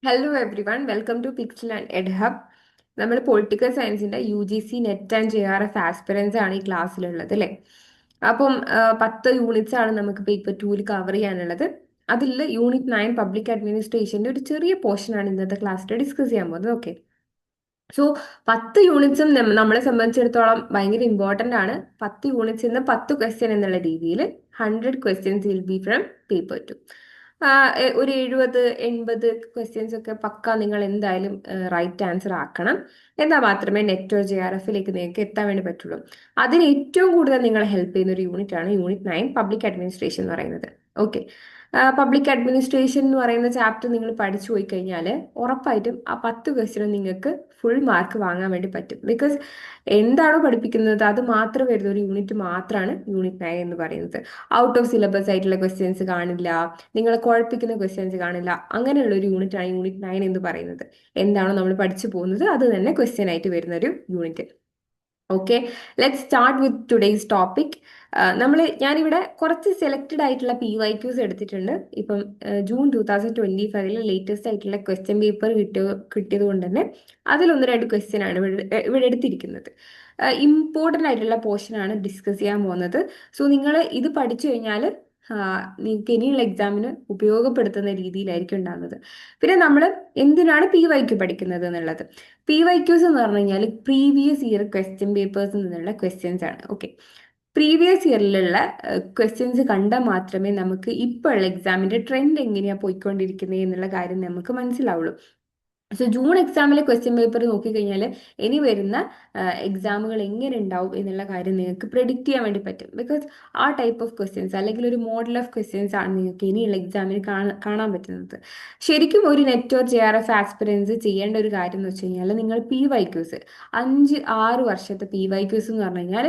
Hello everyone welcome to pixel and ed hub. നമ്മൾ political സയൻസിന്റെ UGC net and JRF aspirants ആണ് ഈ ക്ലാസ്സിലുള്ളത് അല്ലേ. അപ്പം 10 യൂണിറ്റ്സ് ആണ് നമുക്ക് പേപ്പർ 2 കവർ ചെയ്യാനുള്ളത്. അതിൽ യൂണിറ്റ് 9 പബ്ലിക് അഡ്മിനിസ്ട്രേഷന്റെ ഒരു ചെറിയ പോർഷൻ ആണ് ഇന്നത്തെ ക്ലാസ്സിൽ ഡിസ്കസ് ചെയ്യാൻ പോകുന്നത്. ഓക്കെ, സോ 10 യൂണിറ്റ്സും നമ്മളെ സംബന്ധിച്ചിടത്തോളം ഭയങ്കര ഇമ്പോർട്ടൻ്റ് ആണ്. 10 യൂണിറ്റ്സ് ഇന്ന് 10 ക്വസ്റ്റ്യൻ എന്നുള്ള രീതിയിൽ 100 questions will be from paper 2. ഒരു 70-80 ക്വസ്റ്റ്യൻസ് ഒക്കെ പക്ക നിങ്ങൾ എന്തായാലും റൈറ്റ് ആൻസർ ആക്കണം. എന്നാൽ മാത്രമേ നെറ്റോ JRFിലേക്ക് നിങ്ങൾക്ക് എത്താൻ വേണ്ടി പറ്റുള്ളൂ. അതിന് ഏറ്റവും കൂടുതൽ നിങ്ങളെ ഹെൽപ്പ് ചെയ്യുന്ന ഒരു യൂണിറ്റ് ആണ് യൂണിറ്റ് 9 പബ്ലിക് അഡ്മിനിസ്ട്രേഷൻ എന്ന് പറയുന്നത്. ഓക്കെ, പബ്ലിക് അഡ്മിനിസ്ട്രേഷൻ എന്ന് പറയുന്ന ചാപ്റ്റർ നിങ്ങൾ പഠിച്ചു പോയി കഴിഞ്ഞാൽ ഉറപ്പായിട്ടും ആ 10 ക്വസ്റ്റ്യനും നിങ്ങൾക്ക് ഫുൾ മാർക്ക് വാങ്ങാൻ വേണ്ടി പറ്റും. ബിക്കോസ് എന്താണോ പഠിപ്പിക്കുന്നത് അത് മാത്രം വരുന്ന ഒരു യൂണിറ്റ് മാത്രമാണ് യൂണിറ്റ് 9 എന്ന് പറയുന്നത്. ഔട്ട് ഓഫ് സിലബസ് ആയിട്ടുള്ള ക്വസ്റ്റ്യൻസ് കാണില്ല, നിങ്ങളെ കുഴപ്പിക്കുന്ന ക്വസ്റ്റ്യൻസ് കാണില്ല. അങ്ങനെയുള്ള ഒരു യൂണിറ്റ് ആണ് യൂണിറ്റ് 9 എന്ന് പറയുന്നത്. എന്താണോ നമ്മൾ പഠിച്ചു പോകുന്നത് അത് തന്നെ ക്വസ്റ്റ്യൻ ആയിട്ട് വരുന്ന ഒരു unit. Okay, let start with today's topic. ഞാനിവിടെ കുറച്ച് സെലക്റ്റഡ് ആയിട്ടുള്ള PYQs എടുത്തിട്ടുണ്ട്. ഇപ്പം ജൂൺ 2025 ലേറ്റസ്റ്റ് ആയിട്ടുള്ള ക്വസ്റ്റ്യൻ പേപ്പർ കിട്ടിയത് കൊണ്ട് തന്നെ അതിലൊന്ന് രണ്ട് ക്വസ്റ്റ്യൻ ആണ് ഇവിടെ എടുത്തിരിക്കുന്നത്. ഇമ്പോർട്ടൻ്റ് ആയിട്ടുള്ള പോർഷൻ ആണ് ഡിസ്കസ് ചെയ്യാൻ പോകുന്നത്. സോ നിങ്ങൾ ഇത് പഠിച്ചു കഴിഞ്ഞാൽ നിങ്ങൾക്ക് ഇനിയുള്ള എക്സാമിന് ഉപയോഗപ്പെടുത്തുന്ന രീതിയിലായിരിക്കും ഉണ്ടാകുന്നത്. പിന്നെ നമ്മൾ എന്തിനാണ് PYQ പഠിക്കുന്നത് എന്നുള്ളത്. PYQs എന്ന് പറഞ്ഞു കഴിഞ്ഞാൽ പ്രീവിയസ് ഇയർ ക്വസ്റ്റ്യൻ പേപ്പേഴ്സിൽ നിന്നുള്ള ക്വസ്റ്റ്യൻസ് ആണ്. ഓക്കെ, പ്രീവിയസ് ഇയറിലുള്ള ക്വസ്റ്റ്യൻസ് കണ്ടാൽ മാത്രമേ നമുക്ക് ഇപ്പോഴുള്ള എക്സാമിന്റെ ട്രെൻഡ് എങ്ങനെയാണ് പോയിക്കൊണ്ടിരിക്കുന്നത് എന്നുള്ള കാര്യം നമുക്ക് മനസ്സിലാവുള്ളൂ. സോ ജൂൺ എക്സാമിലെ ക്വസ്റ്റ്യൻ പേപ്പർ നോക്കിക്കഴിഞ്ഞാൽ ഇനി വരുന്ന എക്സാമുകൾ എങ്ങനെ ഉണ്ടാവും എന്നുള്ള കാര്യം നിങ്ങൾക്ക് പ്രെഡിക്റ്റ് ചെയ്യാൻ വേണ്ടി പറ്റും. ബിക്കോസ് ആ ടൈപ്പ് ഓഫ് ക്വസ്റ്റ്യൻസ് അല്ലെങ്കിൽ ഒരു മോഡൽ ഓഫ് ക്വസ്റ്റ്യൻസ് ആണ് നിങ്ങൾക്ക് ഇനിയുള്ള എക്സാമിന് കാണാൻ പറ്റുന്നത്. ശരിക്കും ഒരു നെറ്റ് ഓർ JRF ആസ്പിറൻസ് ചെയ്യേണ്ട ഒരു കാര്യം എന്ന് വെച്ച് കഴിഞ്ഞാൽ നിങ്ങൾ PYQs 5-6 വർഷത്തെ PYQs എന്ന് പറഞ്ഞു കഴിഞ്ഞാൽ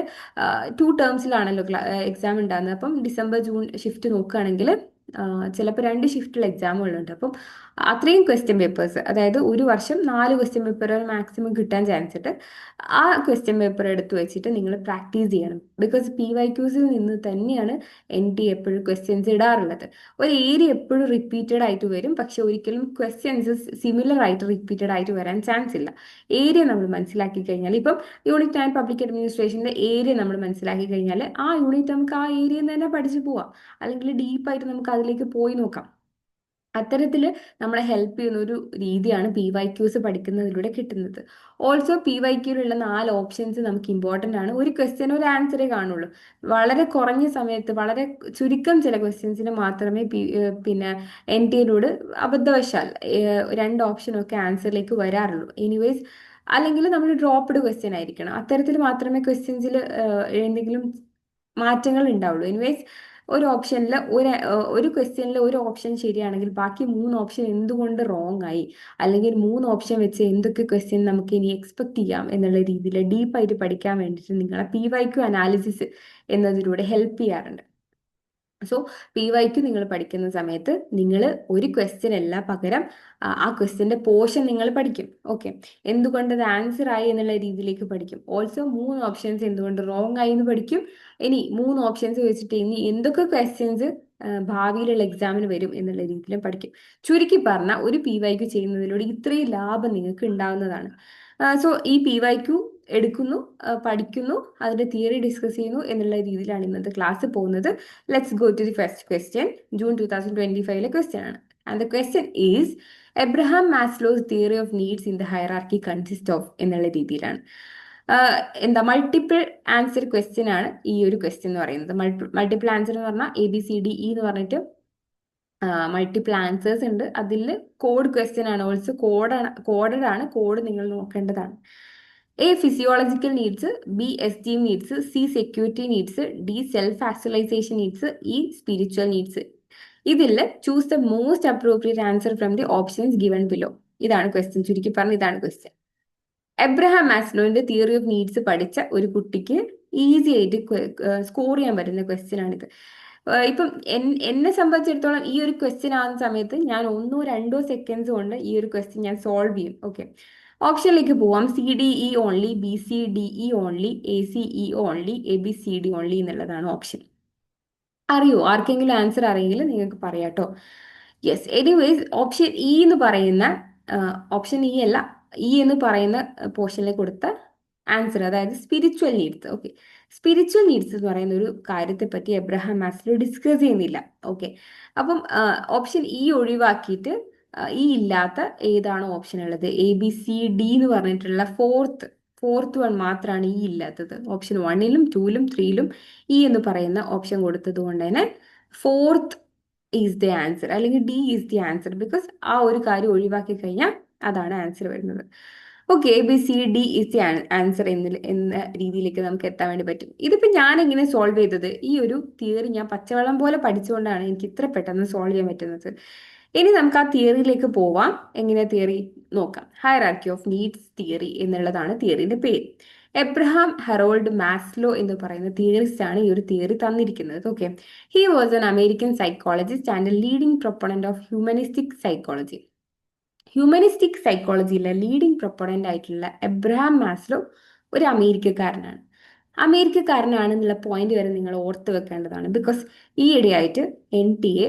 2 ടേംസിലാണല്ലോ എക്സാം ഉണ്ടാകുന്നത്. അപ്പം ഡിസംബർ ജൂൺ ഷിഫ്റ്റ് നോക്കുകയാണെങ്കിൽ ചിലപ്പോൾ 2 ഷിഫ്റ്റുള്ള എക്സാമുകളുണ്ട്. അപ്പം അത്രയും ക്വസ്റ്റ്യൻ പേപ്പേഴ്സ്, അതായത് ഒരു വർഷം 4 ക്വസ്റ്റ്യൻ പേപ്പർ മാക്സിമം കിട്ടാൻ ചാൻസ് ഉണ്ട്. ആ ക്വസ്റ്റ്യൻ പേപ്പർ എടുത്തു വെച്ചിട്ട് നിങ്ങൾ പ്രാക്ടീസ് ചെയ്യണം. ബിക്കോസ് PYQസിൽ നിന്ന് തന്നെയാണ് NT എപ്പോഴും ക്വസ്റ്റ്യൻസ് ഇടാറുള്ളത്. ഒരു ഏരിയ എപ്പോഴും റിപ്പീറ്റഡ് ആയിട്ട് വരും, പക്ഷെ ഒരിക്കലും ക്വസ്റ്റ്യൻസ് സിമിലർ ആയിട്ട് റിപ്പീറ്റഡ് ആയിട്ട് വരാൻ ചാൻസ് ഇല്ല. ഏരിയ നമ്മൾ മനസ്സിലാക്കി കഴിഞ്ഞാൽ, ഇപ്പം യൂണിറ്റ് 9 പബ്ലിക് അഡ്മിനിസ്ട്രേഷന്റെ ഏരിയ നമ്മൾ മനസ്സിലാക്കി കഴിഞ്ഞാൽ ആ യൂണിറ്റ് നമുക്ക് ആ ഏരിയയിൽ നിന്ന് തന്നെ പഠിച്ചു പോവാം, അല്ലെങ്കിൽ ഡീപ്പായിട്ട് നമുക്ക് അതിലേക്ക് പോയി നോക്കാം. അത്തരത്തിൽ നമ്മളെ ഹെൽപ്പ് ചെയ്യുന്ന ഒരു രീതിയാണ് PYQs പഠിക്കുന്നതിലൂടെ കിട്ടുന്നത്. ഓൾസോ PYQയിലുള്ള 4 ഓപ്ഷൻസ് നമുക്ക് ഇമ്പോർട്ടൻ്റ് ആണ്. ഒരു ക്വസ്റ്റ്യൻ ഒരു ആൻസറേ കാണുള്ളൂ. വളരെ കുറഞ്ഞ സമയത്ത് വളരെ ചുരുക്കം ചില ക്വസ്റ്റ്യൻസിന് മാത്രമേ പിന്നെ NTയിലൂടെ അബദ്ധവശാൽ 2 ഓപ്ഷനൊക്കെ ആൻസറിലേക്ക് വരാറുള്ളൂ. എനിവേസ്, അല്ലെങ്കിൽ നമ്മൾ ഡ്രോപ്പ്ഡ് ക്വസ്റ്റ്യൻ ആയിരിക്കണം. അത്തരത്തിൽ മാത്രമേ ക്വസ്റ്റ്യൻസിൽ എന്തെങ്കിലും മാറ്റങ്ങൾ ഉണ്ടാവുള്ളൂ. എനിവേസ്, ഒരു ക്വസ്റ്റ്യനിൽ ഒരു ഓപ്ഷൻ ശരിയാണെങ്കിൽ ബാക്കി 3 ഓപ്ഷൻ എന്തുകൊണ്ട് റോങ് ആയി, അല്ലെങ്കിൽ 3 ഓപ്ഷൻ വെച്ച് എന്തൊക്കെ ക്വസ്റ്റ്യൻ നമുക്ക് ഇനി എക്സ്പെക്ട് ചെയ്യാം എന്നുള്ള രീതിയിൽ ഡീപ്പായിട്ട് പഠിക്കാൻ വേണ്ടിയിട്ട് നിങ്ങളെ PYQ അനാലിസിസ് എന്നതിലൂടെ ഹെൽപ്പ് ചെയ്യാറുണ്ട്. സോ PYQ നിങ്ങൾ പഠിക്കുന്ന സമയത്ത് നിങ്ങൾ ഒരു ക്വസ്റ്റ്യൻ അല്ല, പകരം ആ ക്വസ്റ്റ്യന്റെ പോർഷൻ നിങ്ങൾ പഠിക്കും. ഓക്കെ, എന്തുകൊണ്ട് അത് ആൻസർ ആയി എന്നുള്ള രീതിയിലേക്ക് പഠിക്കും. ഓൾസോ 3 ഓപ്ഷൻസ് എന്തുകൊണ്ട് റോങ് ആയി എന്ന് പഠിക്കും. ഇനി 3 ഓപ്ഷൻസ് വെച്ചിട്ട് ഇനി എന്തൊക്കെ ക്വസ്റ്റ്യൻസ് ഭാവിയിലുള്ള എക്സാമിന് വരും എന്നുള്ള രീതിയിലും പഠിക്കും. ചുരുക്കി പറഞ്ഞാൽ ഒരു PYQ ചെയ്യുന്നതിലൂടെ ഇത്രയും ലാഭം നിങ്ങൾക്ക് ഉണ്ടാവുന്നതാണ്. സോ ഈ PYQ എടുക്കുന്നു, പഠിക്കുന്നു, അതിന്റെ തിയറി ഡിസ്കസ് ചെയ്യുന്നു എന്നുള്ള രീതിയിലാണ് ഇന്നത്തെ ക്ലാസ് പോകുന്നത്. Let's go to the first question. June 2025 question ആണ്. And the question is Abraham Maslow's theory of needs in the hierarchy consist of എന്നുള്ള രീതിയിലാണ്. എന്താ മൾട്ടിപ്പിൾ ആൻസർ ക്വസ്റ്റ്യൻ ആണ് ഈ ഒരു ക്വസ്റ്റ്യൻ എന്ന് പറയുന്നത്. മൾട്ടിപ്പിൾ ആൻസർ എന്ന് പറഞ്ഞാൽ ABCDE എന്ന് പറഞ്ഞിട്ട് മൾട്ടിപ്പിൾ ആൻസേഴ്സ് ഉണ്ട്. അതിൽ കോഡ് ക്വസ്റ്റ്യൻ ആണ്. ഓൾസോ കോഡഡ് ആണ്. കോഡ് നിങ്ങൾ നോക്കേണ്ടതാണ്. A. Physiological needs. B. Esteem needs. C. Security needs. D. Self-actualization needs. E. Spiritual needs. ഇതിൽ choose the most appropriate answer from the options given below. ഇതാണ് question. ചുരുക്കി പറഞ്ഞ ഇതാണ് question. Abraham മാസ്ലോവിന്റെ theory of needs പഠിച്ച ഒരു കുട്ടിക്ക് easy ആയിട്ട് സ്കോർ ചെയ്യാൻ പറ്റുന്ന ക്വസ്റ്റ്യൻ ആണിത്. ഇപ്പം എന്നെ സംബന്ധിച്ചിടത്തോളം ഈ ഒരു ക്വസ്റ്റ്യൻ ആകുന്ന സമയത്ത് ഞാൻ 1-2 സെക്കൻഡ്സ് കൊണ്ട് ഈ ഒരു ക്വസ്റ്റ്യൻ ഞാൻ സോൾവ് ചെയ്യും. ഓക്കെ, ഓപ്ഷനിലേക്ക് പോവാം. CDE only, BCDE only, ACE only, ABCD only എന്നുള്ളതാണ് ഓപ്ഷൻ. അറിയോ? ആർക്കെങ്കിലും ആൻസർ അറിയെങ്കിൽ നിങ്ങൾക്ക് പറയാട്ടോ. യെസ്, എനിവേസ് ഓപ്ഷൻ ഇ എന്ന് പറയുന്ന ഓപ്ഷൻ ഇ അല്ല, ഇ എന്ന് പറയുന്ന പോർഷനിൽ കൊടുത്ത ആൻസർ, അതായത് spiritual needs. Okay, spiritual needs എന്ന് പറയുന്ന ഒരു കാര്യത്തെ പറ്റി എബ്രഹാം മാസ്ലോ ഡിസ്കസ് ചെയ്യുന്നില്ല. ഓക്കെ, അപ്പം ഓപ്ഷൻ ഇ ഒഴിവാക്കിയിട്ട് ഈ ഇല്ലാത്ത ഏതാണോ ഓപ്ഷൻ ഉള്ളത്, എ ബി സി ഡി എന്ന് പറഞ്ഞിട്ടുള്ള ഫോർത്ത് വൺ മാത്രമാണ് ഈ ഇല്ലാത്തത്. ഓപ്ഷൻ വണ്ണിലും ടൂലും ത്രീയിലും ഇ എന്ന് പറയുന്ന ഓപ്ഷൻ കൊടുത്തത് കൊണ്ട് തന്നെ ഫോർത്ത് ഈസ് ദി ആൻസർ, അല്ലെങ്കിൽ D is the answer, because ആ ഒരു കാര്യം ഒഴിവാക്കി കഴിഞ്ഞാൽ അതാണ് ആൻസർ വരുന്നത്. Okay, A B C D is the answer എന്ന രീതിയിലേക്ക് നമുക്ക് എത്താൻ വേണ്ടി പറ്റും. ഇതിപ്പോ ഞാൻ എങ്ങനെ സോൾവ് ചെയ്തത്, ഈ ഒരു തിയറി ഞാൻ പച്ചവെള്ളം പോലെ പഠിച്ചുകൊണ്ടാണ് എനിക്ക് ഇത്ര പെട്ടെന്ന് സോൾവ് ചെയ്യാൻ പറ്റുന്നത്. ഇനി നമുക്ക് ആ തിയറിയിലേക്ക് പോവാം. എങ്ങനെ തിയറി നോക്കാം. ഹയറാർക്കി ഓഫ് നീഡ്സ് തിയറി എന്നുള്ളതാണ് തിയറിന്റെ പേര്. എബ്രഹാം ഹെറോൾഡ് മാസ്ലോ എന്ന് പറയുന്ന തിയറിസ്റ്റ് ആണ് ഈ ഒരു തിയറി തന്നിരിക്കുന്നത്. Okay, he was an American psychologist and a leading proponent of humanistic psychology. Humanistic സൈക്കോളജിയിലെ ലീഡിംഗ് പ്രൊപ്പണന്റ് ആയിട്ടുള്ള എബ്രഹാം മാസ്ലോ ഒരു അമേരിക്കക്കാരനാണ്. അമേരിക്കക്കാരനാണെന്നുള്ള പോയിന്റ് വരെ നിങ്ങൾ ഓർത്ത് വെക്കേണ്ടതാണ്. ബിക്കോസ് ഈയിടെയായിട്ട് NTA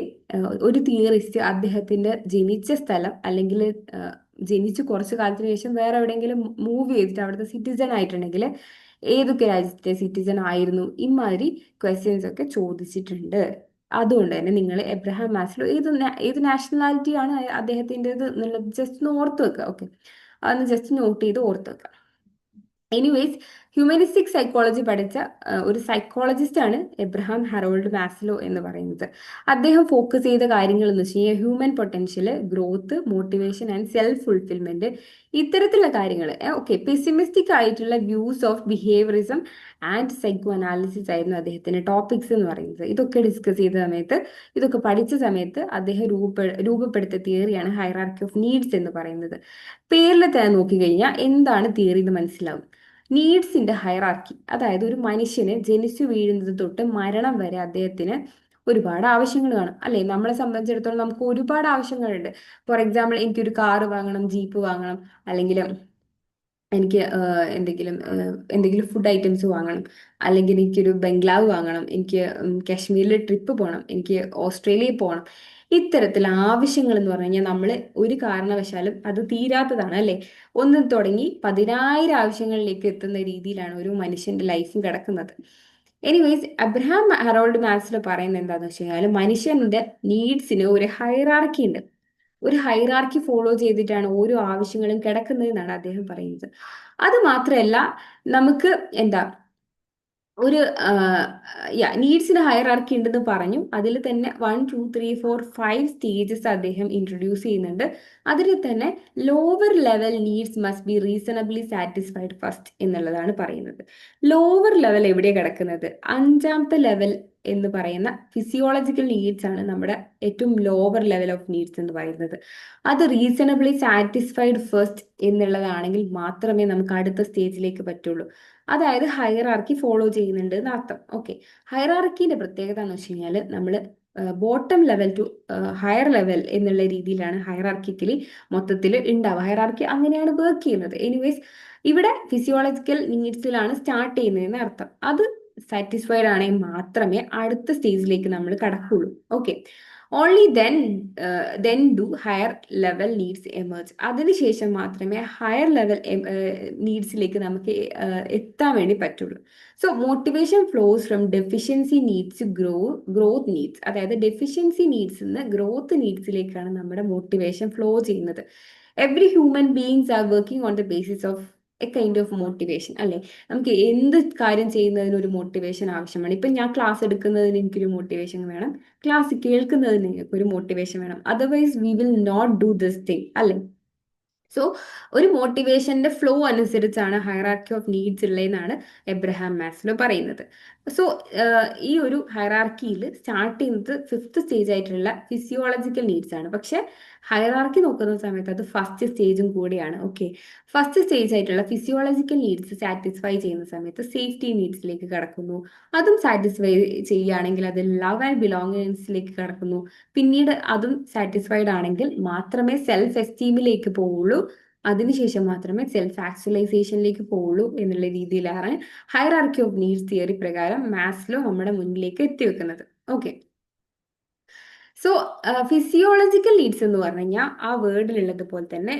ഒരു തിയറിസ്റ്റ് അദ്ദേഹത്തിന്റെ ജനിച്ച സ്ഥലം, അല്ലെങ്കിൽ ജനിച്ച് കുറച്ച് കാലത്തിന് ശേഷം വേറെ എവിടെയെങ്കിലും മൂവ് ചെയ്തിട്ട് അവിടുത്തെ സിറ്റിസൺ ആയിട്ടുണ്ടെങ്കിൽ ഏതൊക്കെ രാജ്യത്തെ സിറ്റിസൺ ആയിരുന്നു, ഇമാതിരി ക്വസ്റ്റ്യൻസ് ഒക്കെ ചോദിച്ചിട്ടുണ്ട്. അതുകൊണ്ട് തന്നെ നിങ്ങൾ എബ്രഹാം മാസ്ലോ ഏത് നാഷണാലിറ്റി ആണ് അദ്ദേഹത്തിൻ്റെത് എന്നുള്ളത് ജസ്റ്റ് ഒന്ന് ഓർത്ത് വെക്കുക. ഓക്കെ, അതൊന്ന് ജസ്റ്റ് നോട്ട് ചെയ്ത് ഓർത്ത് വെക്കുക. എനിവേസ്, ഹ്യൂമനിസ്റ്റിക് സൈക്കോളജി പഠിച്ച ഒരു സൈക്കോളജിസ്റ്റ് ആണ് എബ്രഹാം ഹെറോൾഡ് മാസ്ലോ എന്ന് പറയുന്നത്. അദ്ദേഹം ഫോക്കസ് ചെയ്ത കാര്യങ്ങൾ എന്ന് വെച്ച് കഴിഞ്ഞാൽ human potential, growth, motivation and self fulfilment, ഇത്തരത്തിലുള്ള കാര്യങ്ങൾ. ഓക്കെ, പെസിമിസ്റ്റിക് ആയിട്ടുള്ള views of behaviourism and psycho analysis ആയിരുന്നു അദ്ദേഹത്തിന്റെ ടോപ്പിക്സ് എന്ന് പറയുന്നത്. ഇതൊക്കെ ഡിസ്കസ് ചെയ്ത സമയത്ത്, ഇതൊക്കെ പഠിച്ച സമയത്ത് അദ്ദേഹം രൂപപ്പെടുത്തിയ തിയറിയാണ് ഹൈറാർക്കി ഓഫ് നീഡ്സ് എന്ന് പറയുന്നത്. പേരിൽ തന്നെ നോക്കിക്കഴിഞ്ഞാൽ എന്താണ് തിയറി എന്ന് മനസ്സിലാവും. നീഡ്സിന്റെ ഹൈറാർക്കി, അതായത് ഒരു മനുഷ്യന് ജനിച്ചു വീഴുന്നത് തൊട്ട് മരണം വരെ അദ്ദേഹത്തിന് ഒരുപാട് ആവശ്യങ്ങൾ കാണും, അല്ലെ? നമ്മളെ സംബന്ധിച്ചിടത്തോളം നമുക്ക് ഒരുപാട് ആവശ്യങ്ങളുണ്ട്. ഫോർ എക്സാമ്പിൾ, എനിക്കൊരു കാറ് വാങ്ങണം, ജീപ്പ് വാങ്ങണം, അല്ലെങ്കിൽ എനിക്ക് എന്തെങ്കിലും ഫുഡ് ഐറ്റംസ് വാങ്ങണം, അല്ലെങ്കിൽ എനിക്കൊരു ബംഗ്ലാവ് വാങ്ങണം, എനിക്ക് കാശ്മീരിൽ ട്രിപ്പ് പോകണം, എനിക്ക് ഓസ്ട്രേലിയയിൽ പോകണം. ഇത്തരത്തിൽ ആവശ്യങ്ങൾ എന്ന് പറഞ്ഞു കഴിഞ്ഞാൽ നമ്മൾ ഒരു കാരണവശാലും അത് തീരാത്തതാണ്, അല്ലെ? ഒന്ന് തുടങ്ങി 10,000 ആവശ്യങ്ങളിലേക്ക് എത്തുന്ന രീതിയിലാണ് ഒരു മനുഷ്യന്റെ ലൈഫും കിടക്കുന്നത്. എനിവേസ്, അബ്രഹാം ഹെറോൾഡ് മാസ്ലോ പറയുന്നത് എന്താണെന്ന് വെച്ച് കഴിഞ്ഞാൽ മനുഷ്യന്റെ നീഡ്സിന് ഒരു ഹൈറാർക്കി ഉണ്ട്. ഒരു ഹൈറാർക്കി ഫോളോ ചെയ്തിട്ടാണ് ഓരോ ആവശ്യങ്ങളും കിടക്കുന്നത് എന്നാണ് അദ്ദേഹം പറയുന്നത്. അത് മാത്രമല്ല, നമുക്ക് എന്താ ഒരു നീഡ്സിന് ഹയറാർക്കി ഉണ്ടെന്ന് പറഞ്ഞു. അതിൽ തന്നെ 1, 2, 3, 4, 5 സ്റ്റേജസ് അദ്ദേഹം ഇൻട്രൊഡ്യൂസ് ചെയ്യുന്നുണ്ട്. അതിൽ തന്നെ lower level needs must be reasonably satisfied first എന്നുള്ളതാണ് പറയുന്നത്. ലോവർ ലെവൽ എവിടെയാണ് കിടക്കുന്നത്? 5ാമത്തെ ലെവൽ എന്ന് പറയുന്ന ഫിസിയോളജിക്കൽ നീഡ്സ് ആണ് നമ്മുടെ ഏറ്റവും ലോവർ ലെവൽ ഓഫ് നീഡ്സ് എന്ന് പറയുന്നത്. അത് റീസണബിളി സാറ്റിസ്ഫൈഡ് ഫസ്റ്റ് എന്നുള്ളതാണെങ്കിൽ മാത്രമേ നമുക്ക് അടുത്ത സ്റ്റേജിലേക്ക് പറ്റുള്ളൂ. അതായത് ഹൈറാർക്കി ഫോളോ ചെയ്യുന്നുണ്ട് എന്നർത്ഥം. ഓക്കെ, ഹൈറാർക്കിന്റെ പ്രത്യേകത എന്ന് വെച്ച് കഴിഞ്ഞാൽ നമ്മൾ bottom level two higher level എന്നുള്ള രീതിയിലാണ് ഹൈറാർക്കിക്കലി മൊത്തത്തിൽ ഉണ്ടാവുക. ഹൈറാർക്കി അങ്ങനെയാണ് വർക്ക് ചെയ്യുന്നത്. എനിവേസ്, ഇവിടെ ഫിസിയോളജിക്കൽ നീഡ്സിലാണ് സ്റ്റാർട്ട് ചെയ്യുന്നതെന്ന് അർത്ഥം. അത് സാറ്റിസ്ഫൈഡ് ആണെങ്കിൽ മാത്രമേ അടുത്ത സ്റ്റേജിലേക്ക് നമ്മൾ കടക്കുള്ളൂ. Okay, only then do higher level needs emerge. അതിനുശേഷം മാത്രമേ ഹയർ ലെവൽ നീഡ്സിലേക്ക് നമുക്ക് എത്താൻ വേണ്ടി പറ്റുള്ളൂ. So motivation flows from deficiency needs growth needs. അതായത് ഡെഫിഷ്യൻസി നീഡ്സ് നിന്ന് ഗ്രോത്ത് നീഡ്സിലേക്കാണ് നമ്മുടെ മോട്ടിവേഷൻ ഫ്ലോ ചെയ്യുന്നത്. Every human beings are working on the basis of a kind of motivation, അല്ലെ? നമുക്ക് എന്ത് കാര്യം ചെയ്യുന്നതിന് ഒരു മോട്ടിവേഷൻ ആവശ്യമാണ്. ഇപ്പം ഞാൻ ക്ലാസ് എടുക്കുന്നതിന് എനിക്കൊരു മോട്ടിവേഷൻ വേണം, ക്ലാസ് കേൾക്കുന്നതിന് ഒരു മോട്ടിവേഷൻ വേണം. Otherwise we will not do this thing, അല്ലെ? സോ ഒരു മോട്ടിവേഷന്റെ ഫ്ലോ അനുസരിച്ചാണ് ഹൈറാർക്കി ഓഫ് നീഡ്സ് ഉള്ളതെന്നാണ് എബ്രഹാം മാസ്ലോ പറയുന്നത്. സോ ഈ ഒരു ഹൈറാർക്കിയിൽ സ്റ്റാർട്ട് ചെയ്യുന്നത് 5th സ്റ്റേജ് ആയിട്ടുള്ള ഫിസിയോളജിക്കൽ നീഡ്സ് ആണ്. പക്ഷെ ഹൈറാർക്കി നോക്കുന്ന സമയത്ത് അത് ഫസ്റ്റ് സ്റ്റേജും കൂടിയാണ്. ഓക്കെ, ഫസ്റ്റ് സ്റ്റേജ് ആയിട്ടുള്ള ഫിസിയോളജിക്കൽ നീഡ്സ് സാറ്റിസ്ഫൈ ചെയ്യുന്ന സമയത്ത് സേഫ്റ്റി നീഡ്സിലേക്ക് കടക്കുന്നു. അതും സാറ്റിസ്ഫൈ ചെയ്യുകയാണെങ്കിൽ അത് ലവ് ആൻഡ് ബിലോങ്ങിങ്സിലേക്ക് കടക്കുന്നു. പിന്നീട് അതും സാറ്റിസ്ഫൈഡ് ആണെങ്കിൽ മാത്രമേ സെൽഫ് എസ്റ്റീമിലേക്ക് പോവുള്ളൂ. അതിനുശേഷം മാത്രമേ സെൽഫ് ആക്ച്വലൈസേഷനിലേക്ക് പോവുള്ളൂ എന്നുള്ള രീതിയിലാണ് ഹൈറാർക്കി ഓഫ് നീഡ്സ് തിയറി പ്രകാരം മാസ്ലോ നമ്മുടെ മുന്നിലേക്ക് എത്തിവെക്കുന്നത്. ഓക്കെ, സോ ഫിസിയോളജിക്കൽ നീഡ്സ് എന്ന് പറഞ്ഞു കഴിഞ്ഞാൽ ആ വേർഡിലുള്ളത് പോലെ തന്നെ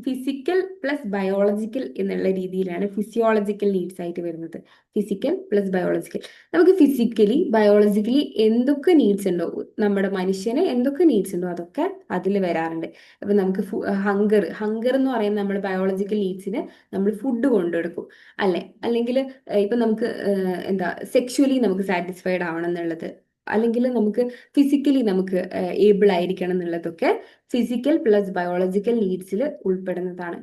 ഫിസിക്കൽ പ്ലസ് ബയോളജിക്കൽ എന്നുള്ള രീതിയിലാണ് ഫിസിയോളജിക്കൽ നീഡ്സ് ആയിട്ട് വരുന്നത്. Physical plus biological. നമുക്ക് ഫിസിക്കലി ബയോളജിക്കലി എന്തൊക്കെ നീഡ്സ് ഉണ്ടോ, നമ്മുടെ മനുഷ്യന് എന്തൊക്കെ നീഡ്സ് ഉണ്ടോ അതൊക്കെ അതിൽ വരാറുണ്ട്. അപ്പൊ നമുക്ക് ഹങ്കർ ഹങ്കർ എന്ന് പറയുന്ന നമ്മൾ ബയോളജിക്കൽ നീഡ്സിന് നമ്മൾ ഫുഡ് കൊണ്ടെടുക്കും അല്ലെ, അല്ലെങ്കിൽ ഇപ്പൊ നമുക്ക് എന്താ സെക്ഷുവലി നമുക്ക് സാറ്റിസ്ഫൈഡ് ആവണം എന്നുള്ളത്, അല്ലെങ്കിൽ നമുക്ക് ഫിസിക്കലി നമുക്ക് ഏബിൾ ആയിരിക്കണം എന്നുള്ളതൊക്കെ ഫിസിക്കൽ പ്ലസ് ബയോളജിക്കൽ നീഡ്സിൽ ഉൾപ്പെടുന്നതാണ്.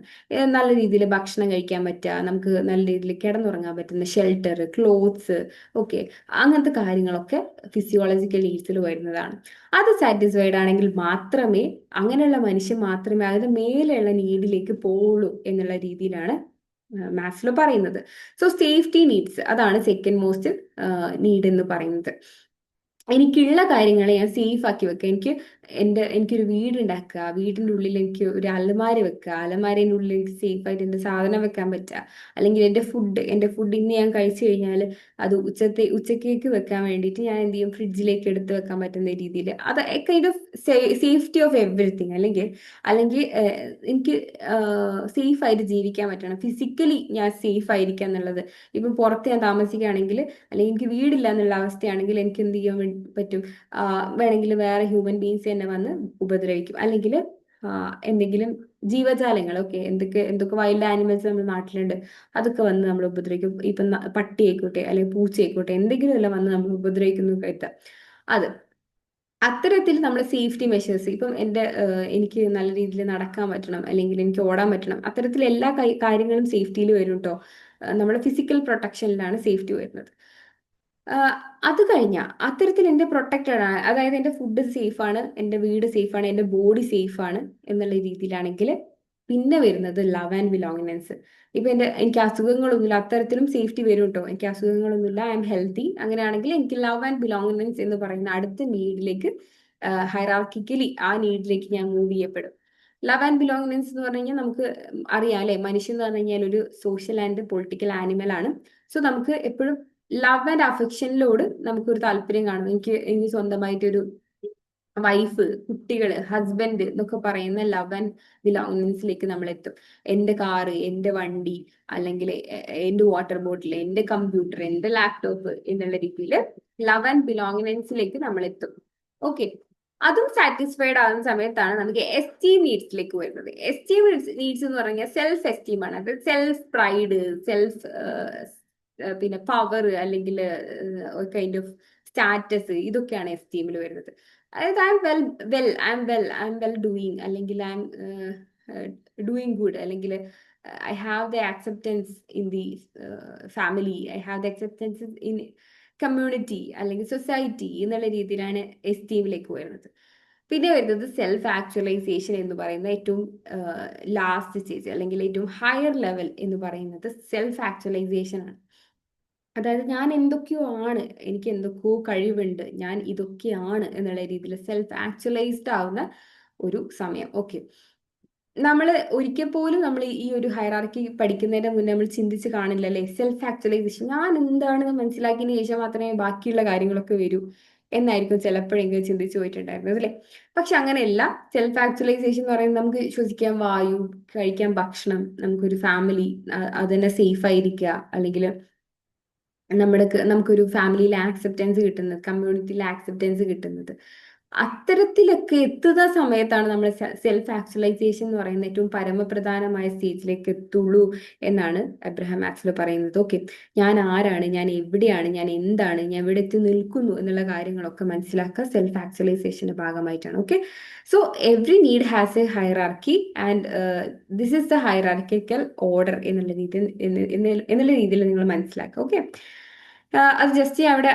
നല്ല രീതിയിൽ ഭക്ഷണം കഴിക്കാൻ പറ്റുക, നമുക്ക് നല്ല രീതിയിൽ കിടന്നുറങ്ങാൻ പറ്റുന്ന ഷെൽട്ടർ, ക്ലോത്ത്സ്, ഓക്കെ, അങ്ങനത്തെ കാര്യങ്ങളൊക്കെ ഫിസിയോളജിക്കൽ നീഡ്സിൽ വരുന്നതാണ്. അത് സാറ്റിസ്ഫൈഡ് ആണെങ്കിൽ മാത്രമേ, അങ്ങനെയുള്ള മനുഷ്യൻ മാത്രമേ അതിന് മേലെയുള്ള നീഡിലേക്ക് പോവുള്ളൂ എന്നുള്ള രീതിയിലാണ് മാസ്ലോ പറയുന്നത്. സോ സേഫ്റ്റി നീഡ്സ് അതാണ് സെക്കൻഡ് മോസ്റ്റ് നീഡ് എന്ന് പറയുന്നത്. എനിക്കുള്ള കാര്യങ്ങളെ ഞാൻ സേഫ് ആക്കി വെക്കുക. എനിക്കൊരു വീട് ഉണ്ടാക്കുക, വീടിൻ്റെ ഉള്ളിൽ എനിക്ക് ഒരു അലമാര വെക്കുക, അലമാരേൻ്റെ ഉള്ളിൽ എനിക്ക് സേഫ് ആയിട്ട് എൻ്റെ സാധനം വെക്കാൻ പറ്റുക, അല്ലെങ്കിൽ എൻ്റെ ഫുഡ് ഇന്ന് ഞാൻ കഴിച്ചു കഴിഞ്ഞാൽ അത് ഉച്ചക്കേക്ക് വെക്കാൻ വേണ്ടിയിട്ട് ഞാൻ എന്ത് ചെയ്യും, ഫ്രിഡ്ജിലേക്ക് എടുത്ത് വെക്കാൻ പറ്റുന്ന രീതിയിൽ, അത് kind of safety of everything. അല്ലെങ്കിൽ എനിക്ക് സേഫ് ആയിട്ട് ജീവിക്കാൻ പറ്റണം, ഫിസിക്കലി ഞാൻ സേഫ് ആയിരിക്കുക എന്നുള്ളത്. ഇപ്പം പുറത്ത് ഞാൻ താമസിക്കുകയാണെങ്കിൽ, അല്ലെങ്കിൽ എനിക്ക് വീടില്ല എന്നുള്ള അവസ്ഥയാണെങ്കിൽ എനിക്ക് എന്ത് ചെയ്യാൻ പറ്റും, വേണമെങ്കിൽ വേറെ ഹ്യൂമൻ ബീങ്സ് തന്നെ വന്ന് ഉപദ്രവിക്കും, അല്ലെങ്കിൽ എന്തെങ്കിലും ജീവജാലങ്ങൾ, ഓക്കെ, എന്തൊക്കെ വൈൽഡ് ആനിമൽസ് നമ്മുടെ നാട്ടിലുണ്ട് അതൊക്കെ വന്ന് നമ്മൾ ഉപദ്രവിക്കും. ഇപ്പം പട്ടി ആയിക്കോട്ടെ അല്ലെങ്കിൽ പൂച്ച ആയിക്കോട്ടെ, എന്തെങ്കിലും എല്ലാം വന്ന് നമ്മൾ ഉപദ്രവിക്കുന്നു കരുതാം. അത് അത്തരത്തിൽ നമ്മൾ സേഫ്റ്റി മെഷേഴ്സ്, ഇപ്പം എനിക്ക് നല്ല രീതിയിൽ നടക്കാൻ പറ്റണം, അല്ലെങ്കിൽ എനിക്ക് ഓടാൻ പറ്റണം, അത്തരത്തിൽ എല്ലാ കാര്യങ്ങളും സേഫ്റ്റിയിൽ വരും കേട്ടോ. നമ്മുടെ ഫിസിക്കൽ പ്രൊട്ടക്ഷനിലാണ് സേഫ്റ്റി വരുന്നത്. അത് കഴിഞ്ഞ അത്തരത്തിൽ എൻ്റെ പ്രൊട്ടക്റ്റഡ് ആണ്, അതായത് എൻ്റെ ഫുഡ് സേഫ് ആണ്, എൻ്റെ വീട് സേഫ് ആണ്, എൻ്റെ ബോഡി സേഫ് ആണ് എന്നുള്ള രീതിയിലാണെങ്കിൽ പിന്നെ വരുന്നത് ലവ് ആൻഡ് ബിലോങ്ങിനെസ്. ഇപ്പൊ എനിക്ക് അസുഖങ്ങളൊന്നുമില്ല, അത്തരത്തിലും സേഫ്റ്റി വരും കേട്ടോ. എനിക്ക് അസുഖങ്ങളൊന്നുമില്ല, ഐ എം ഹെൽത്തി, അങ്ങനെയാണെങ്കിൽ എനിക്ക് ലവ് ആൻഡ് ബിലോങ്ങിനെസ് എന്ന് പറയുന്ന അടുത്ത നീഡിലേക്ക്, ഹൈറാർക്കിക്കലി ആ നീഡിലേക്ക് ഞാൻ മൂവ് ചെയ്യപ്പെടും. ലവ് ആൻഡ് ബിലോങ്ങിനെസ് എന്ന് പറഞ്ഞു കഴിഞ്ഞാൽ നമുക്ക് അറിയാം അല്ലെ, മനുഷ്യൻ എന്ന് പറഞ്ഞു കഴിഞ്ഞാൽ ഒരു സോഷ്യൽ ആൻഡ് പൊളിറ്റിക്കൽ ആനിമൽ ആണ്. സോ നമുക്ക് എപ്പോഴും ലവ് ആൻഡ് അഫെക്ഷനിലോട് നമുക്കൊരു താല്പര്യം കാണും. എനിക്ക് സ്വന്തമായിട്ടൊരു വൈഫ്, കുട്ടികള്, ഹസ്ബൻഡ് എന്നൊക്കെ പറയുന്ന ലവ് ആൻഡ് ബിലോങ്ങിങ്സിലേക്ക് നമ്മൾ എത്തും. എന്റെ കാറ്, എന്റെ വണ്ടി, അല്ലെങ്കിൽ എന്റെ വാട്ടർ ബോട്ടിൽ, എന്റെ കമ്പ്യൂട്ടർ, എന്റെ ലാപ്ടോപ്പ് എന്നുള്ള രീതിയിൽ ലവ് ആൻഡ് ബിലോങ്ങിങ്സിലേക്ക് നമ്മൾ എത്തും. ഓക്കെ, അതും സാറ്റിസ്ഫൈഡ് ആകുന്ന സമയത്താണ് നമുക്ക് എസ്റ്റീം നീഡ്സിലേക്ക് വരുന്നത്. എസ്റ്റീം നീഡ്സ് എന്ന് പറഞ്ഞാൽ സെൽഫ് എസ്റ്റീം ആണ്. അത് സെൽഫ് പ്രൈഡ്, സെൽഫ് പിന്നെ പവർ, അല്ലെങ്കിൽ കൈൻഡ് ഓഫ് സ്റ്റാറ്റസ്, ഇതൊക്കെയാണ് എസ്റ്റീമിൽ വരുന്നത്. അതായത് ഐ എം വെൽ ഡൂയിങ്, അല്ലെങ്കിൽ ഐ എം ഡൂയിങ് ഗുഡ്, അല്ലെങ്കിൽ I have the acceptance in the family, I have the acceptance in community അല്ലെങ്കിൽ സൊസൈറ്റി എന്നുള്ള രീതിയിലാണ് എസ്റ്റീമിലേക്ക് വരുന്നത്. പിന്നെ വരുന്നത് സെൽഫ് ആക്ച്വലൈസേഷൻ എന്ന് പറയുന്ന ഏറ്റവും ലാസ്റ്റ് സ്റ്റേജ്, അല്ലെങ്കിൽ ഏറ്റവും ഹയർ ലെവൽ എന്ന് പറയുന്നത് സെൽഫ് ആക്ച്വലൈസേഷൻ ആണ്. അതായത് ഞാൻ എന്തൊക്കെയോ ആണ്, എനിക്ക് എന്തൊക്കെയോ കഴിവുണ്ട്, ഞാൻ ഇതൊക്കെയാണ് എന്നുള്ള രീതിയിൽ സെൽഫ് ആക്ച്വലൈസ്ഡ് ആവുന്ന ഒരു സമയം. ഓക്കെ, നമ്മൾ ഒരിക്കൽ പോലും നമ്മൾ ഈ ഒരു ഹൈറാർക്കി പഠിക്കുന്നതിന് മുന്നേ നമ്മൾ ചിന്തിച്ച് കാണില്ലല്ലേ സെൽഫ് ആക്ച്വലൈസേഷൻ ഞാൻ എന്താണെന്ന് മനസ്സിലാക്കിയതിന് ശേഷം മാത്രമേ ബാക്കിയുള്ള കാര്യങ്ങളൊക്കെ വരൂ എന്നായിരിക്കും ചിലപ്പോഴെങ്കിലും ചിന്തിച്ചു പോയിട്ടുണ്ടായിരുന്നത് അല്ലേ. പക്ഷെ അങ്ങനെയല്ല. സെൽഫ് ആക്ച്വലൈസേഷൻ എന്ന് പറയുന്നത് നമുക്ക് ശ്വസിക്കാൻ വായു, കഴിക്കാൻ ഭക്ഷണം, നമുക്കൊരു ഫാമിലി, അതന്നെ സേഫ് ആയിരിക്കുക, അല്ലെങ്കിൽ നമുക്കൊരു ഫാമിലിയിൽ ആക്സെപ്റ്റൻസ് കിട്ടുന്നത്, കമ്മ്യൂണിറ്റിയിൽ ആക്സെപ്റ്റൻസ് കിട്ടുന്നത്, അത്തരത്തിലൊക്കെ എത്തുന്ന സമയത്താണ് നമ്മൾ സെൽഫ് ആക്ച്വലൈസേഷൻ എന്ന് പറയുന്ന ഏറ്റവും പരമപ്രധാനമായ സ്റ്റേജിലേക്ക് എത്തുള്ളൂ എന്നാണ് അബ്രഹാം മാസ്ലോ പറയുന്നത്. ഓക്കെ, ഞാൻ ആരാണ്, ഞാൻ എവിടെയാണ്, ഞാൻ എന്താണ്, ഞാൻ എവിടെ എത്തി നിൽക്കുന്നു എന്നുള്ള കാര്യങ്ങളൊക്കെ മനസ്സിലാക്കുക സെൽഫ് ആക്ച്വലൈസേഷന്റെ ഭാഗമായിട്ടാണ്. Okay, so every need has A hierarchy and this is the hierarchical order എന്നുള്ള രീതിയിൽ നിങ്ങൾ മനസ്സിലാക്കുക. ഓക്കെ, അത് ജസ്റ്റ് അവിടെ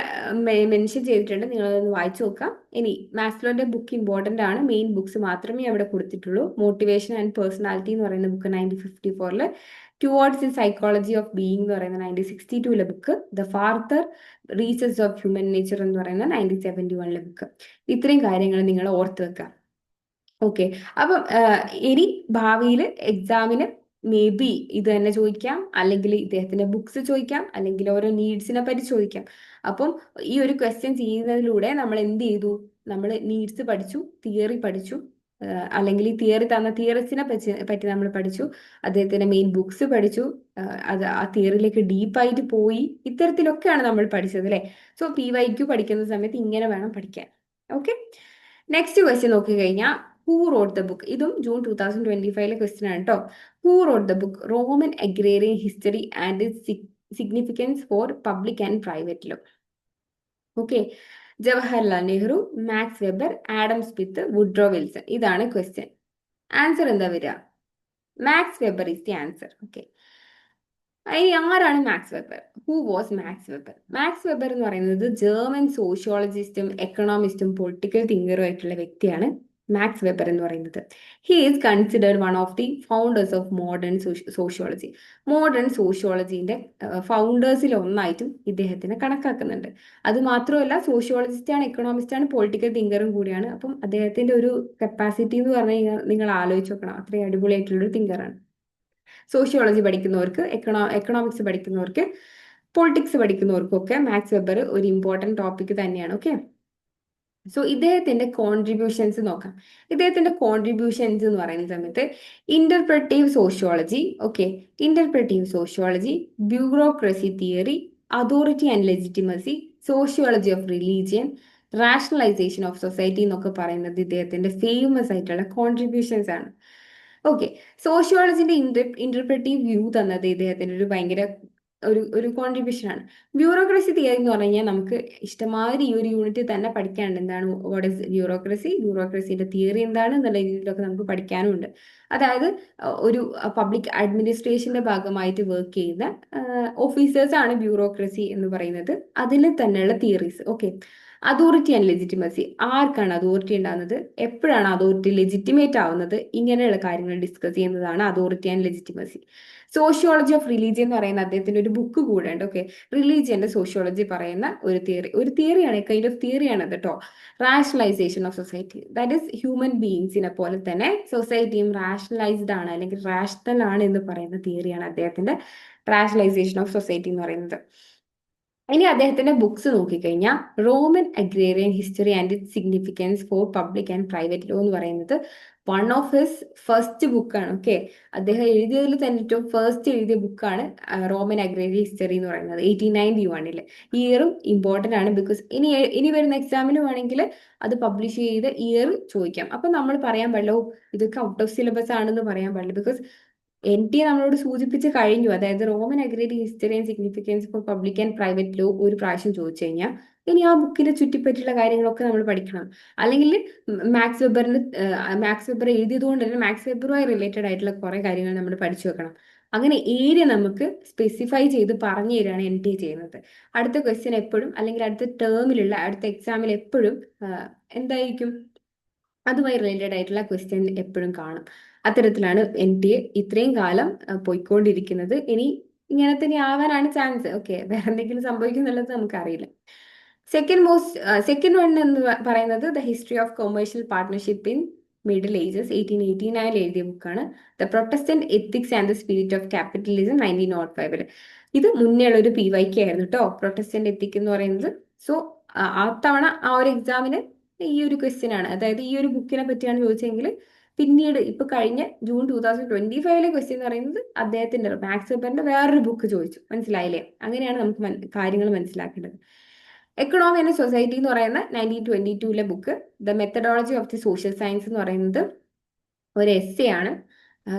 മെൻഷൻ ചെയ്തിട്ടുണ്ട്, നിങ്ങളതൊന്ന് വായിച്ചു നോക്കാം. ഇനി മാസ്ലോന്റെ ബുക്ക് ഇമ്പോർട്ടന്റ് ആണ്, മെയിൻ ബുക്സ് മാത്രമേ അവിടെ കൊടുത്തിട്ടുള്ളൂ. മോട്ടിവേഷൻ ആൻഡ് പേഴ്സണാലിറ്റി എന്ന് പറയുന്ന book 1954, towards the psychology of being എന്ന് പറയുന്ന 1962 book, the farther reaches of human nature എന്ന് പറയുന്ന 1971 ബുക്ക്. ഇത്രയും കാര്യങ്ങൾ നിങ്ങൾ ഓർത്ത് വെക്കാം. ഓക്കെ, അപ്പം ഇനി ഭാവിയിൽ എക്സാമിന് മേ ബി ഇത് തന്നെ ചോദിക്കാം, അല്ലെങ്കിൽ ഇദ്ദേഹത്തിന്റെ ബുക്സ് ചോദിക്കാം, അല്ലെങ്കിൽ ഓരോ നീഡ്സിനെ പറ്റി ചോദിക്കാം. അപ്പം ഈ ഒരു ക്വസ്റ്റ്യൻ ചെയ്യുന്നതിലൂടെ നമ്മൾ എന്ത് ചെയ്തു, നമ്മൾ നീഡ്സ് പഠിച്ചു, തിയറി പഠിച്ചു, അല്ലെങ്കിൽ ഈ തിയറി തന്ന തിയറിസിനെ പറ്റി നമ്മൾ പഠിച്ചു, അദ്ദേഹത്തിന്റെ മെയിൻ ബുക്സ് പഠിച്ചു, അത് ആ തിയറിയിലേക്ക് ഡീപ്പായിട്ട് പോയി. ഇത്തരത്തിലൊക്കെയാണ് നമ്മൾ പഠിച്ചത് അല്ലേ. സോ PYQ പഠിക്കുന്ന സമയത്ത് ഇങ്ങനെ വേണം പഠിക്കാൻ. ഓക്കെ, നെക്സ്റ്റ് ക്വസ്റ്റ്യൻ നോക്കി കഴിഞ്ഞാൽ ഹൂ റോട്ട് ദ ബുക്ക്. ഇതും ജൂൺ 2025 ക്വസ്റ്റ്യൻ ആണ് കേട്ടോ. Who wrote the book Roman agrarian history and significance for public and private law. Okay, Jawaharlal Nehru, Max Weber, Adam Smith, Woodrow Wilson. ഇതാണ് ക്വസ്റ്റ്യൻ. ആൻസർ എന്താ വരിക? Max Weber is the answer. Okay, ഇനി ആരാണ് Max Weber? Who was Max Weber? Max Weber എന്ന് പറയുന്നത് German സോഷ്യോളജിസ്റ്റും എക്കണോമിസ്റ്റും political തിങ്കറും ആയിട്ടുള്ള വ്യക്തിയാണ് max Weber എന്ന് പറയുന്നത്. He is considered one of the founders of modern sociology. Modern സോഷ്യോളജിന്റെ ഫൗണ്ടേഴ്സിൽ ഒന്നായിട്ടും ഇദ്ദേഹത്തിനെ കണക്കാക്കുന്നുണ്ട്. അത് മാത്രമല്ല, സോഷ്യോളജിസ്റ്റ് ആണ്, എക്കണോമിസ്റ്റ് ആണ്, പൊളിറ്റിക്കൽ തിങ്കറും കൂടിയാണ്. അപ്പം അദ്ദേഹത്തിന്റെ ഒരു കപ്പാസിറ്റി എന്ന് പറഞ്ഞു കഴിഞ്ഞാൽ നിങ്ങൾ ആലോചിച്ച് നോക്കണം, അത്രയും അടിപൊളിയായിട്ടുള്ളൊരു തിങ്കറാണ്. സോഷ്യോളജി പഠിക്കുന്നവർക്ക്, എക്കണോമിക്സ് പഠിക്കുന്നവർക്ക്, പൊളിറ്റിക്സ് പഠിക്കുന്നവർക്കും ഒക്കെ മാക്സ് വെബർ ഒരു ഇമ്പോർട്ടൻറ്റ് ടോപ്പിക് തന്നെയാണ്. ഓക്കെ, സോ ഇദ്ദേഹത്തിന്റെ കോൺട്രിബ്യൂഷൻസ് നോക്കാം. ഇദ്ദേഹത്തിന്റെ കോൺട്രിബ്യൂഷൻസ് എന്ന് പറയുന്ന സമയത്ത് interpretive sociology, okay, interpretive sociology, bureaucracy theory, authority and legitimacy, sociology of religion, rationalisation of society എന്നൊക്കെ പറയുന്നത് ഇദ്ദേഹത്തിന്റെ ഫേമസ് ആയിട്ടുള്ള കോൺട്രിബ്യൂഷൻസ് ആണ്. ഓക്കെ, സോഷ്യോളജിന്റെ ഇന്റർപ്രറ്റീവ് വ്യൂ തന്നത് ഇദ്ദേഹത്തിന്റെ ഒരു ഭയങ്കര ഒരു കോൺട്രിബ്യൂഷൻ ആണ്. ബ്യൂറോക്രസി തിയറി എന്ന് പറഞ്ഞു കഴിഞ്ഞാൽ നമുക്ക് ഇഷ്ടമാതിരി ഈ ഒരു യൂണിറ്റിൽ തന്നെ പഠിക്കാനുണ്ട്. എന്താണ് വാട്ട് ഇസ് ബ്യൂറോക്രസി, ബ്യൂറോക്രസിയുടെ തിയറി എന്താണ് എന്നുള്ള രീതിയിലൊക്കെ നമുക്ക് പഠിക്കാനുമുണ്ട്. അതായത് ഒരു പബ്ലിക് അഡ്മിനിസ്ട്രേഷന്റെ ഭാഗമായിട്ട് വർക്ക് ചെയ്യുന്ന ഓഫീസേഴ്സ് ആണ് ബ്യൂറോക്രസി എന്ന് പറയുന്നത്. അതിൽ തന്നെയുള്ള theories. Okay, authority and legitimacy. ആർക്കാണ് അതോറിറ്റി ഉണ്ടാകുന്നത്, എപ്പോഴാണ് അതോറിറ്റി ലെജിറ്റിമേറ്റ് ആവുന്നത്, ഇങ്ങനെയുള്ള കാര്യങ്ങൾ ഡിസ്കസ് ചെയ്യുന്നതാണ് authority and legitimacy. Sociology of religion എന്ന് പറയുന്ന അദ്ദേഹത്തിന്റെ ഒരു ബുക്ക് കൂടെ ഉണ്ട്. ഓക്കെ, റിലീജിയന്റെ സോഷ്യോളജി പറയുന്ന ഒരു തിയറിയാണ്, കൈൻഡ് ഓഫ് തിയറിയാണ് അത് കേട്ടോ. Rationalization of society, that is human ബീയിങ്സിനെ പോലെ തന്നെ സൊസൈറ്റിയും റാഷണലൈസ്ഡ് ആണ്, അല്ലെങ്കിൽ റാഷണൽ ആണ് എന്ന് പറയുന്ന തിയറിയാണ് അദ്ദേഹത്തിന്റെ റാഷണലൈസേഷൻ ഓഫ് സൊസൈറ്റി എന്ന് പറയുന്നത്. ഇനി അദ്ദേഹത്തിന്റെ ബുക്സ് നോക്കിക്കഴിഞ്ഞാൽ Roman agrarian history and it significance for public and private law എന്ന് പറയുന്നത് വൺ ഓഫ് ഹിസ് ഫസ്റ്റ് ബുക്കാണ്. ഓക്കെ, അദ്ദേഹം എഴുതിയതിൽ തന്നെ ഏറ്റവും ഫസ്റ്റ് എഴുതിയ ബുക്കാണ് റോമൻ അഗ്രേറിയൻ ഹിസ്റ്ററി എന്ന് പറയുന്നത് 1891. ഇയറും ഇമ്പോർട്ടൻ്റ് ആണ്, ബിക്കോസ് ഇനി വരുന്ന എക്സാമിന് വേണമെങ്കിൽ അത് പബ്ലിഷ് ചെയ്ത് ഇയർ ചോദിക്കാം. അപ്പൊ നമ്മൾ പറയാൻ പാടില്ല ഇതൊക്കെ ഔട്ട് ഓഫ് സിലബസ് ആണെന്ന് പറയാൻ പാടില്ല, ബിക്കോസ് NTA നമ്മളോട് സൂചിപ്പിച്ച് കഴിഞ്ഞു. അതായത് Roman agrarian history and significance for public and private law ഒരു പ്രാവശ്യം ചോദിച്ചു കഴിഞ്ഞാൽ ഇനി ആ ബുക്കിനെ ചുറ്റിപ്പറ്റിയുള്ള കാര്യങ്ങളൊക്കെ നമ്മൾ പഠിക്കണം. അല്ലെങ്കിൽ മാക്സ് വെബർ എഴുതിയത് കൊണ്ട് തന്നെ മാക്സ് വെബറുമായി റിലേറ്റഡ് ആയിട്ടുള്ള കുറെ കാര്യങ്ങൾ നമ്മൾ പഠിച്ചു വെക്കണം. അങ്ങനെ ഏരിയ നമുക്ക് സ്പെസിഫൈ ചെയ്ത് പറഞ്ഞു തരികയാണ് NTA ചെയ്യുന്നത്. അടുത്ത ക്വസ്റ്റ്യൻ എപ്പോഴും, അല്ലെങ്കിൽ അടുത്ത ടേമിലുള്ള അടുത്ത എക്സാമിൽ എപ്പോഴും എന്തായിരിക്കും, അതുമായി റിലേറ്റഡ് ആയിട്ടുള്ള ക്വസ്റ്റ്യൻ എപ്പോഴും കാണും. അത്തരത്തിലാണ് NTA ഇത്രയും കാലം പോയിക്കൊണ്ടിരിക്കുന്നത്. ഇനി ഇങ്ങനെ തന്നെ ആവാനാണ് ചാൻസ്. ഓക്കെ, വേറെ എന്തെങ്കിലും സംഭവിക്കുന്നുള്ളത് നമുക്കറിയില്ല. സെക്കൻഡ് വൺ എന്ന് പറയുന്നത് the history of commercial partnership in middle ages 1889 എഴുതിയ ബുക്കാണ്. The Protestant ethics and the spirit of capitalism 1905. ഇത് മുന്നേ ഉള്ള ഒരു PYQ ആയിരുന്നു കേട്ടോ, പ്രൊട്ടസ്റ്റന്റ് എത്തിക് എന്ന് പറയുന്നത്. സോ ആ തവണ ആ ഒരു എക്സാമിന് ഈ ഒരു ക്വസ്റ്റ്യൻ ആണ്, അതായത് ഈ ഒരു ബുക്കിനെ പറ്റിയാണ് ചോദിച്ചെങ്കിൽ പിന്നീട് ഇപ്പൊ കഴിഞ്ഞ ജൂൺ 2025 ക്വസ്റ്റ്യൻ എന്ന് പറയുന്നത് അദ്ദേഹത്തിന്റെ മാക്സ് വെബറിന്റെ വേറൊരു ബുക്ക് ചോദിച്ചു. മനസ്സിലായില്ലേ? അങ്ങനെയാണ് നമുക്ക് കാര്യങ്ങൾ മനസ്സിലാക്കേണ്ടത്. എക്കണോമി ആൻഡ് സൊസൈറ്റി എന്ന് പറയുന്ന 1922 book, the methodology of the social science എന്ന് പറയുന്നത് ഒരു essay ആണ്.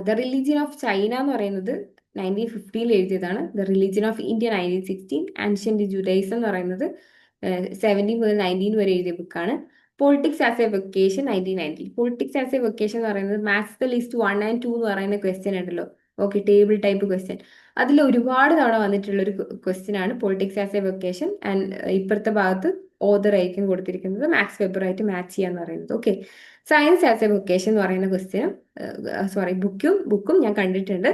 ദ റിലീജിയൻ ഓഫ് ചൈന എന്ന് പറയുന്നത് 1950 എഴുതിയതാണ്. The religion of India 1916. Ancient ജുഡൈസം എന്ന് പറയുന്നത് 17 മുതൽ 19 വരെ എഴുതിയ ബുക്കാണ്. Politics as A vacation 1990. Politics as A vacation എന്ന് പറയുന്നത് മാത്സ് ദ ലിസ്റ്റ് 1 and 2 എന്ന് പറയുന്ന ക്വസ്റ്റ്യൻ ഉണ്ടല്ലോ. ഓക്കെ, ടേബിൾ ടൈപ്പ് ക്വസ്റ്റ്യൻ, അതിൽ ഒരുപാട് തവണ വന്നിട്ടുള്ള ഒരു ക്വസ്റ്റ്യൻ ആണ് politics as A vacation. And ഇപ്പുറത്തെ ഭാഗത്ത് ഓതർ ആയിരിക്കും കൊടുത്തിരിക്കുന്നത്, മാക്സ് വെബറായിട്ട് മാച്ച് ചെയ്യാന്ന് പറയുന്നത്. Okay, science as A vacation എന്ന് പറയുന്ന ക്വസ്റ്റ്യനും ബുക്കും ഞാൻ കണ്ടിട്ടുണ്ട്,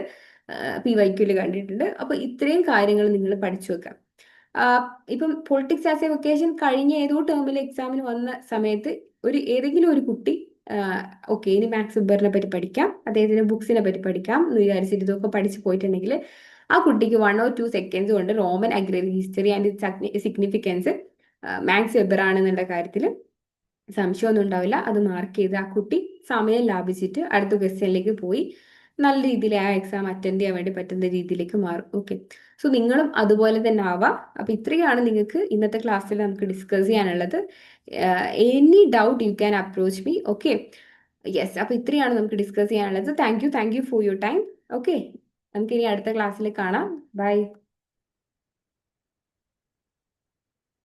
PYQല് കണ്ടിട്ടുണ്ട്. അപ്പൊ ഇത്രയും കാര്യങ്ങൾ നിങ്ങൾ പഠിച്ചു വെക്കാം. ഇപ്പം പൊളിറ്റിക്സ് ആസ് എ വെക്കേഷൻ കഴിഞ്ഞ ഏതോ ടേമിൽ എക്സാമിന് വന്ന സമയത്ത് ഏതെങ്കിലും ഒരു കുട്ടി ഓക്കെ ഇനി മാക്സ് വെബറിനെ പറ്റി പഠിക്കാം, അദ്ദേഹത്തിന്റെ ബുക്സിനെ പറ്റി പഠിക്കാം എന്ന് വിചാരിച്ചിട്ട് ഇതൊക്കെ പഠിച്ചു പോയിട്ടുണ്ടെങ്കിൽ ആ കുട്ടിക്ക് 1 or 2 seconds കൊണ്ട് Roman agrarian history and significance Max Weber ആണെന്നുള്ള കാര്യത്തിൽ സംശയമൊന്നും ഉണ്ടാവില്ല. അത് മാർക്ക് ചെയ്ത് ആ കുട്ടി സമയം ലാഭിച്ചിട്ട് അടുത്ത ക്വസ്റ്റ്യനിലേക്ക് പോയി നല്ല രീതിയിൽ ആ എക്സാം അറ്റൻഡ് ചെയ്യാൻ വേണ്ടി പറ്റുന്ന രീതിയിലേക്ക് മാറും. ഓക്കെ, സോ നിങ്ങളും അതുപോലെ തന്നെ ആവാം. അപ്പൊ ഇത്രയാണ് നിങ്ങൾക്ക് ഇന്നത്തെ ക്ലാസ്സിൽ നമുക്ക് ഡിസ്കസ് ചെയ്യാനുള്ളത്. Any doubt you can approach me. Okay, yes, അപ്പൊ ഇത്രയാണ് നമുക്ക് ഡിസ്കസ് ചെയ്യാനുള്ളത്. Thank you for your time. Okay, നമുക്ക് ഇനി അടുത്ത ക്ലാസ്സിൽ കാണാം. ബൈ.